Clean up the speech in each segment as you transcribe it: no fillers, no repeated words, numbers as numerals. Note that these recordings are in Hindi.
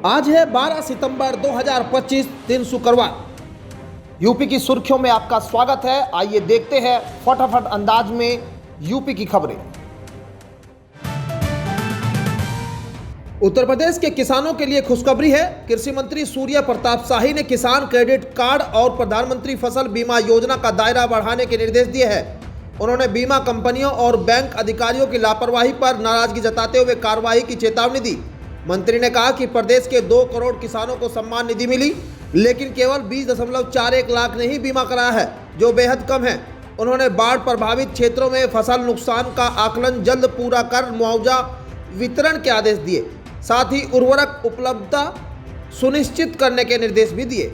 आज है 12 सितंबर 2025, दिन शुक्रवार। यूपी की सुर्खियों में आपका स्वागत है। आइए देखते हैं फटाफट अंदाज में यूपी की खबरें। उत्तर प्रदेश के किसानों के लिए खुशखबरी है। कृषि मंत्री सूर्य प्रताप शाही ने किसान क्रेडिट कार्ड और प्रधानमंत्री फसल बीमा योजना का दायरा बढ़ाने के निर्देश दिए हैं। उन्होंने बीमा कंपनियों और बैंक अधिकारियों की लापरवाही पर नाराजगी जताते हुए कार्रवाई की चेतावनी दी। मंत्री ने कहा कि प्रदेश के 2 करोड़ किसानों को सम्मान निधि मिली, लेकिन केवल 20.41 लाख ने ही बीमा कराया है, जो बेहद कम है। उन्होंने बाढ़ प्रभावित क्षेत्रों में फसल नुकसान का आकलन जल्द पूरा कर मुआवजा वितरण के आदेश दिए। साथ ही उर्वरक उपलब्धता सुनिश्चित करने के निर्देश भी दिए।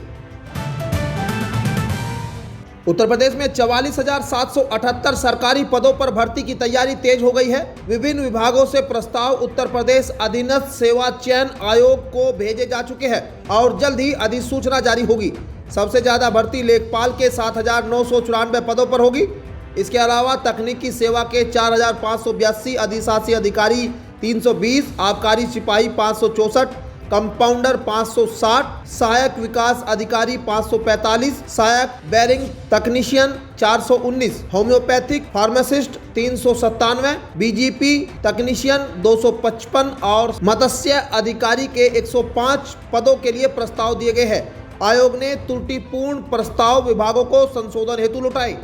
उत्तर प्रदेश में 44,778 सरकारी पदों पर भर्ती की तैयारी तेज हो गई है। विभिन्न विभागों से प्रस्ताव उत्तर प्रदेश अधीनस्थ सेवा चयन आयोग को भेजे जा चुके हैं और जल्द ही अधिसूचना जारी होगी। सबसे ज्यादा भर्ती लेखपाल के 7,994 पदों पर होगी। इसके अलावा तकनीकी सेवा के 4,582, अधिशासी अधिकारी 320, आबकारी सिपाही 564, कंपाउंडर 560, सहायक विकास अधिकारी 545, सहायक बेरिंग तकनीशियन 419, होम्योपैथिक फार्मासिस्ट 397, बीजीपी तकनीशियन 255 और मत्स्य अधिकारी के 105 पदों के लिए प्रस्ताव दिए गए हैं। आयोग ने त्रुटिपूर्ण प्रस्ताव विभागों को संशोधन हेतु लौटाए।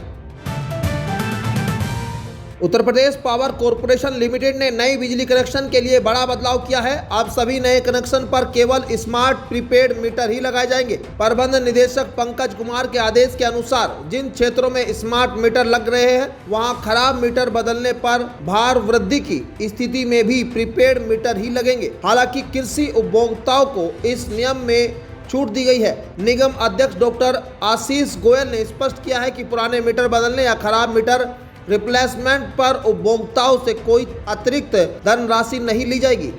Uttar Pradesh power corporation limited ने नई बिजली कनेक्शन के लिए बड़ा बदलाव किया है। अब सभी नए कनेक्शन पर केवल स्मार्ट प्रीपेड मीटर ही लगाए जाएंगे। प्रबंध निदेशक पंकज कुमार के आदेश के अनुसार जिन क्षेत्रों में स्मार्ट मीटर लग रहे हैं, वहां खराब मीटर बदलने पर भार वृद्धि की स्थिति में भी प्रीपेड मीटर ही लगेंगे। हालांकि कृषि उपभोक्ताओं को इस नियम में छूट दी गई है। निगम अध्यक्ष डॉक्टर आशीष गोयल ने स्पष्ट किया है कि पुराने मीटर बदलने या खराब मीटर रिप्लेसमेंट पर उपभोक्ताओं से कोई अतिरिक्त धनराशि नहीं ली जाएगी।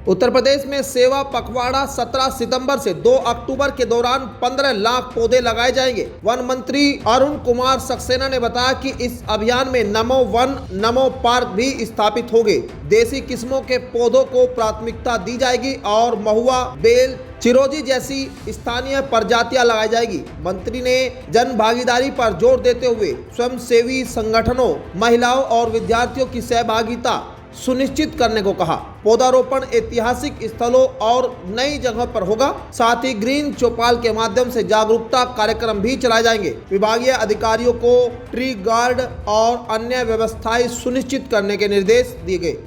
उत्तर प्रदेश में सेवा पखवाड़ा 17 सितंबर से 2 अक्टूबर के दौरान 15 लाख पौधे लगाए जाएंगे। वन मंत्री अरुण कुमार सक्सेना ने बताया कि इस अभियान में नमो वन नमो पार्क भी स्थापित होंगे। देसी किस्मों के पौधों को प्राथमिकता दी जाएगी और महुआ, बेल, चिरोजी जैसी स्थानीय प्रजातियां लगाई जाएगी। मंत्री ने जन भागीदारी पर जोर देते हुए स्वयंसेवी संगठनों, महिलाओं और विद्यार्थियों की सहभागिता सुनिश्चित करने को कहा। पौधारोपण ऐतिहासिक स्थलों और नई जगह पर होगा। साथ ही ग्रीन चौपाल के माध्यम से जागरूकता कार्यक्रम भी चलाए जाएंगे। विभागीय अधिकारियों को ट्री गार्ड और अन्य व्यवस्थाएं सुनिश्चित करने के निर्देश दिए गए।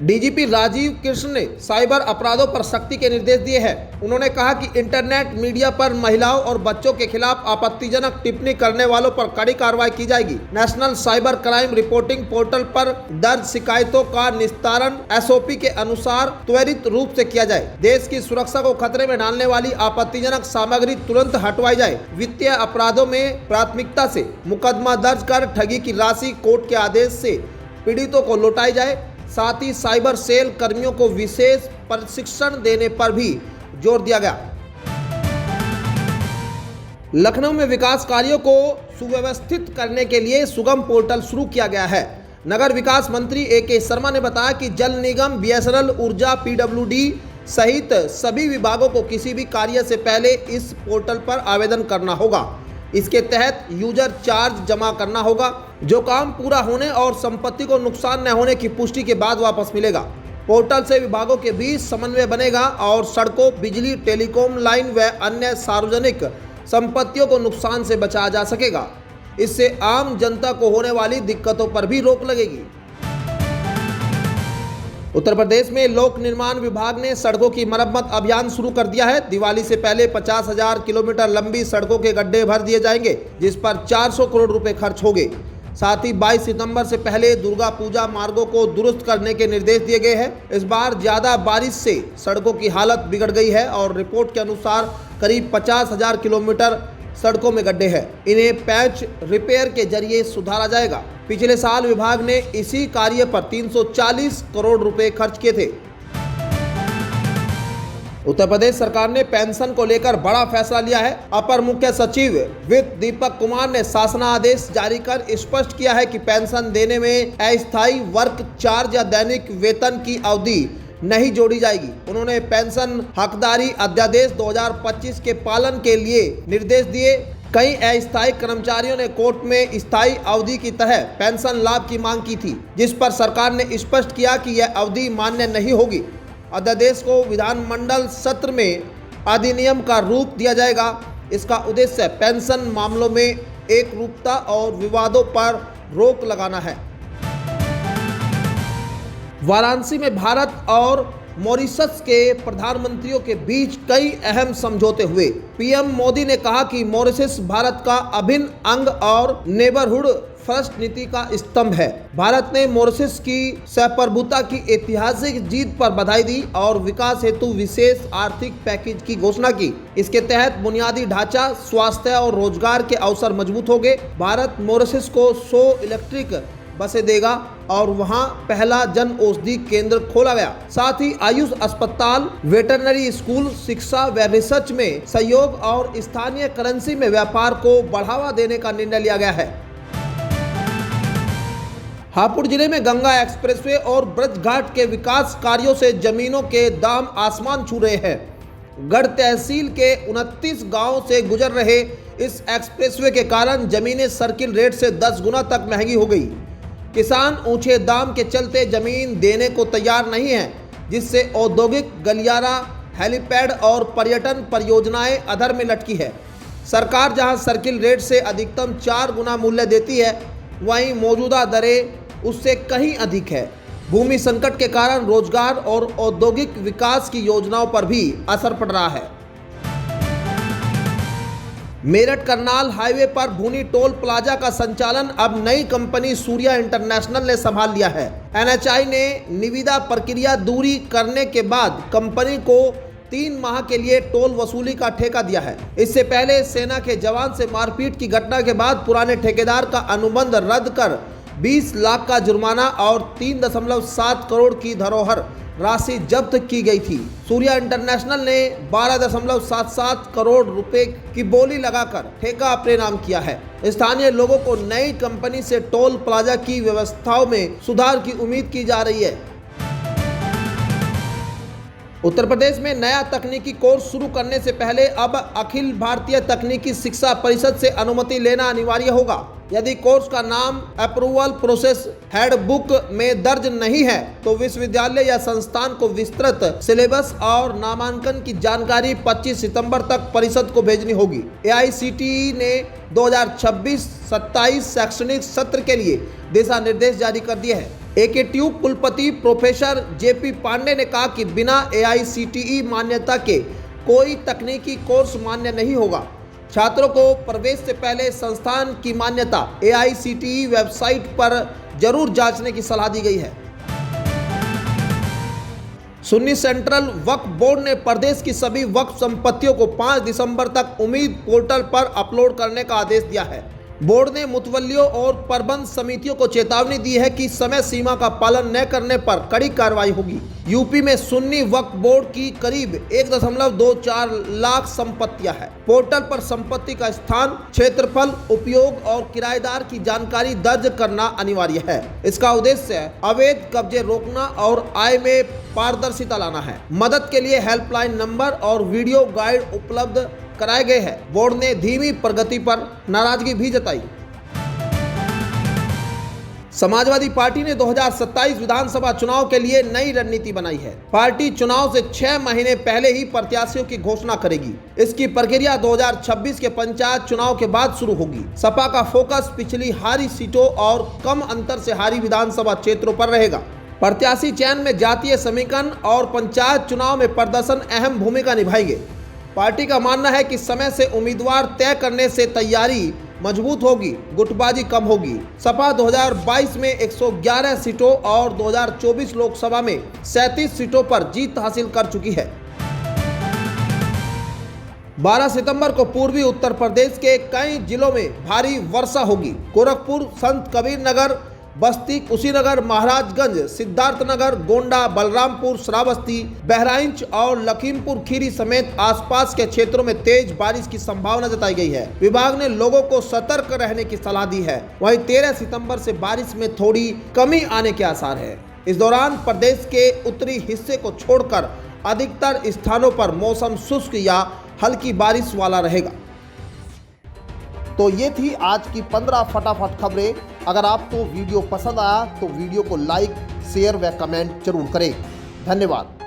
डीजीपी राजीव कृष्ण ने साइबर अपराधों पर सख्ती के निर्देश दिए हैं। उन्होंने कहा कि इंटरनेट मीडिया पर महिलाओं और बच्चों के खिलाफ आपत्तिजनक टिप्पणी करने वालों पर कड़ी कार्रवाई की जाएगी। National cyber crime reporting portal पर दर्ज शिकायतों का निस्तारण एसओपी के अनुसार त्वरित रूप से किया जाए। देश की सुरक्षा को खतरे में डालने वाली आपत्तिजनक सामग्री तुरंत हटवाई जाए। वित्तीय अपराधों में प्राथमिकता से मुकदमा दर्ज कर ठगी की राशि कोर्ट के आदेश से पीड़ितों को लौटाई जाए। साथ ही साइबर सेल कर्मियों को विशेष प्रशिक्षण देने पर भी जोर दिया गया। लखनऊ में विकास कार्यों को सुव्यवस्थित करने के लिए सुगम पोर्टल शुरू किया गया है। नगर विकास मंत्री AK शर्मा ने बताया कि जल निगम, BSNL, ऊर्जा, PWD सहित सभी विभागों को किसी भी कार्य से पहले इस पोर्टल पर आवेदन करना होगा। इसके तहत यूजर चार्ज जमा करना होगा, जो काम पूरा होने और संपत्ति को नुकसान न होने की पुष्टि के बाद वापस मिलेगा। पोर्टल से विभागों के बीच समन्वय बनेगा और सड़कों, बिजली, टेलीकॉम लाइन व अन्य सार्वजनिक संपत्तियों को नुकसान से बचाया जा सकेगा। इससे आम जनता को होने वाली दिक्कतों पर भी रोक लगेगी। उत्तर प्रदेश में लोक निर्माण विभाग ने सड़कों की मरम्मत अभियान शुरू कर दिया है। दिवाली से पहले 50,000 किलोमीटर लंबी सड़कों के गड्ढे भर दिए जाएंगे, जिस पर 400 करोड़ रुपए खर्च होंगे। साथ ही 22 सितंबर से पहले दुर्गा पूजा मार्गों को दुरुस्त करने के निर्देश दिए गए हैं। इस बार ज्यादा बारिश से सड़कों की हालत बिगड़ गई है और रिपोर्ट के अनुसार करीब 50,000 किलोमीटर सड़कों में गड्ढे हैं। इन्हें पैच रिपेयर के जरिए सुधारा जाएगा। पिछले साल विभाग ने इसी कार्य पर 340 करोड़ रुपए खर्च किए थे। उत्तर प्रदेश सरकार ने पेंशन को लेकर बड़ा फैसला लिया है। अपर मुख्य सचिव वित्त दीपक कुमार ने शासनादेश जारी कर स्पष्ट किया है कि पेंशन देने में अस्थायी वर्क चार्ज या दैनिक वेतन की अवधि नहीं जोड़ी जाएगी। उन्होंने पेंशन हकदारी अध्यादेश 2025 के पालन के लिए निर्देश दिए। कई अस्थायी कर्मचारियों ने कोर्ट में स्थायी अवधि की तरह पेंशन लाभ की मांग की थी, जिस पर सरकार ने स्पष्ट किया कि यह अवधि मान्य नहीं होगी। अध्यादेश को विधानमंडल सत्र में अधिनियम का रूप दिया जाएगा। इसका उद्देश्य पेंशन मामलों में एकरूपता और विवादों पर रोक लगाना है। वाराणसी में भारत और मॉरिशस के प्रधानमंत्रियों के बीच कई अहम समझौते हुए। पीएम मोदी ने कहा कि मॉरिशस भारत का अभिन्न अंग और नेबरहुड फर्स्ट नीति का स्तंभ है। भारत ने मॉरिशस की संप्रभुता की ऐतिहासिक जीत पर बधाई दी और विकास हेतु विशेष आर्थिक पैकेज की घोषणा की। इसके तहत बुनियादी ढांचा, स्वास्थ्य और रोजगार के अवसर मजबूत हो गए। भारत मॉरिशस को 100 इलेक्ट्रिक बसें देगा और वहां पहला जन औषधि केंद्र खोला गया। साथ ही आयुष अस्पताल, वेटरनरी स्कूल, शिक्षा व रिसर्च में सहयोग और स्थानीय करेंसी में व्यापार को बढ़ावा देने का निर्णय लिया गया है। हापुड़ जिले में गंगा एक्सप्रेसवे और ब्रज घाट के विकास कार्यों से जमीनों के दाम आसमान छू रहे हैं। गढ़ तहसील के 29 गांवों से गुजर रहे इस एक्सप्रेसवे के कारण जमीनें सर्किल रेट से 10 गुना तक महंगी हो गई। किसान ऊंचे दाम के चलते जमीन देने को तैयार नहीं है, जिससे औद्योगिक गलियारा, हेलीपैड और पर्यटन परियोजनाएं अधर में लटकी है। सरकार जहां सर्किल रेट से अधिकतम 4 गुना मूल्य देती है, वहीं मौजूदा दरें उससे कहीं अधिक है। भूमि संकट के कारण रोजगार और औद्योगिक विकास की योजनाओं पर भी असर पड़ रहा है। मेरठ करनाल हाईवे पर भूनी टोल प्लाजा का संचालन अब नई कंपनी सूर्या इंटरनेशनल ने संभाल लिया है। एनएचआई ने निविदा प्रक्रिया दूरी करने के बाद कंपनी को 3 माह के लिए टोल वसूली का ठेका दिया है। इससे पहले सेना के जवान से मारपीट की घटना के बाद पुराने ठेकेदार का अनुबंध रद्द कर 20 लाख का जुर्माना और 3.7 करोड़ की धरोहर राशि जब्त की गई थी। सूर्या इंटरनेशनल ने 12.77 करोड़ रुपए की बोली लगाकर ठेका अपने नाम किया है। स्थानीय लोगों को नई कंपनी से टोल प्लाजा की व्यवस्थाओं में सुधार की उम्मीद की जा रही है। उत्तर प्रदेश में नया तकनीकी कोर्स शुरू करने से पहले अब अखिल भारतीय तकनीकी शिक्षा परिषद से अनुमति लेना अनिवार्य होगा। यदि कोर्स का नाम अप्रूवल प्रोसेस हैंडबुक में दर्ज नहीं है, तो विश्वविद्यालय या संस्थान को विस्तृत सिलेबस और नामांकन की जानकारी 25 सितंबर तक परिषद को भेजनी होगी। AICTE ने 2026-27 शैक्षणिक सत्र के लिए दिशा निर्देश जारी कर दिए हैं। AKTU कुलपति प्रोफेसर JP पांडे ने कहा कि बिना AICTE मान्यता के कोई तकनीकी कोर्स मान्य नहीं होगा। छात्रों को प्रवेश से पहले संस्थान की मान्यता AICTE वेबसाइट पर जरूर जांचने की सलाह दी गई है। सुन्नी सेंट्रल वक्फ बोर्ड ने प्रदेश की सभी वक्फ संपत्तियों को 5 दिसंबर तक उम्मीद पोर्टल पर अपलोड करने का आदेश दिया है। बोर्ड ने मुतवल्लियों और प्रबंध समितियों को चेतावनी दी है कि समय सीमा का पालन न करने पर कड़ी कार्रवाई होगी। यूपी में सुन्नी वक्फ बोर्ड की करीब 1.24 लाख संपत्तियां हैं। पोर्टल पर संपत्ति का स्थान, क्षेत्रफल, उपयोग और किराएदार की जानकारी दर्ज करना अनिवार्य है। इसका उद्देश्य अवैध कब्जे रोकना और आय में पारदर्शिता लाना है। मदद के लिए हेल्पलाइन नंबर और वीडियो गाइड उपलब्ध कराए गए हैं। बोर्ड ने धीमी प्रगति पर नाराजगी भी जताई। समाजवादी पार्टी ने 2027 विधानसभा चुनाव के लिए नई रणनीति बनाई है। पार्टी चुनाव से 6 महीने पहले ही प्रत्याशियों की घोषणा करेगी। इसकी प्रक्रिया 2026 के पंचायत चुनाव के बाद शुरू होगी। सपा का फोकस पिछली हारी सीटों और कम अंतर से हारी विधानसभा क्षेत्रों पर रहेगा। प्रत्याशी चयन में जातीय समीकरण और पंचायत चुनाव में प्रदर्शन अहम भूमिका निभाएंगे। पार्टी का मानना है कि समय से उम्मीदवार तय करने से तैयारी मजबूत होगी, गुटबाजी कम होगी। सपा 2022 में 111 सीटों और 2024 लोकसभा में 37 सीटों पर जीत हासिल कर चुकी है। 12 सितंबर को पूर्वी उत्तर प्रदेश के कई जिलों में भारी वर्षा होगी। गोरखपुर, संत कबीर नगर, बस्ती, कुशीनगर, महाराजगंज, सिद्धार्थनगर, गोंडा, बलरामपुर, श्रावस्ती, बहराइच और लखीमपुर खीरी समेत आसपास के क्षेत्रों में तेज बारिश की संभावना जताई गई है। विभाग ने लोगों को सतर्क रहने की सलाह दी है। वहीं 13 सितंबर से बारिश में थोड़ी कमी आने के आसार है। इस दौरान प्रदेश के उत्तरी हिस्से को छोड़कर अधिकतर स्थानों पर मौसम शुष्क या हल्की बारिश वाला रहेगा। तो ये थी आज की 15 फटाफट खबरें। अगर आपको वीडियो पसंद आया तो वीडियो को लाइक, शेयर व कमेंट जरूर करें। धन्यवाद।